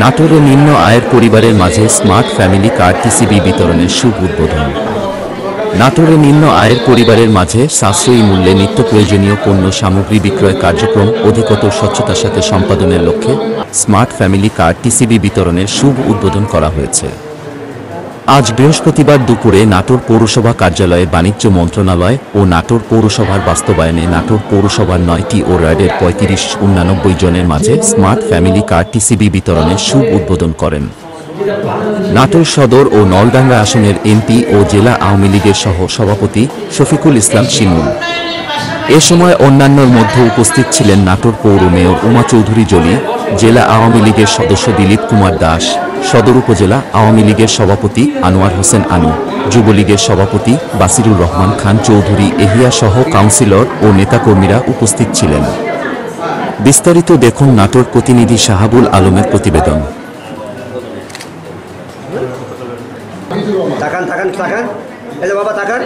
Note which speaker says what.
Speaker 1: নাটোরে নিম্ন আয়ের পরিবারের মাঝে স্মার্ট ফ্যামিলি কার্ড টিসিবি বিতরণের শুভ উদ্বোধন। নাটোরে নিম্ন আয়ের পরিবারের মাঝে সাশ্রয়ী মূল্যে নিত্য প্রয়োজনীয় পণ্য সামগ্রী বিক্রয় কার্যক্রম অধিকতর স্বচ্ছতার সাথে সম্পাদনের লক্ষ্যে স্মার্ট ফ্যামিলি কার্ড টিসিবি বিতরণের শুভ উদ্বোধন করা হয়েছে। আজ বৃহস্পতিবার দুপুরে নাটোর পৌরসভা কার্যালয়ে বাণিজ্য মন্ত্রণালয় ও নাটোর পৌরসভার বাস্তবায়নে নাটোর পৌরসভার 9টি ওয়ার্ডের ৩৫-৮৯ জনের মাঝে স্মার্ট ফ্যামিলি কার্ড টিসিবি বিতরণের শুভ উদ্বোধন করেন নাটোর সদর ও নলডাঙ্গা আসনের এমপি ও জেলা আওয়ামী লীগের সহ সভাপতি শফিকুল ইসলাম শিমুল। এ সময় অন্যান্যর মধ্যে উপস্থিত ছিলেন নাটোর পৌর মেয়র উমা চৌধুরী জলি, জেলা আওয়ামী লীগের সদস্য দিলীপ কুমার দাস, সদর উপজেলা আওয়ামী লীগের সভাপতি আনোয়ার হোসেন আনু, যুবলীগের সভাপতি বাসিরুর রহমান খান চৌধুরী এহিয়া সহ কাউন্সিলর ও নেতাকর্মীরা উপস্থিত ছিলেন। বিস্তারিত দেখুন নাটোর প্রতিনিধি শাহাবুল আলমের প্রতিবেদন।
Speaker 2: তাকান তাকান তাকান এলে বাবা তাকান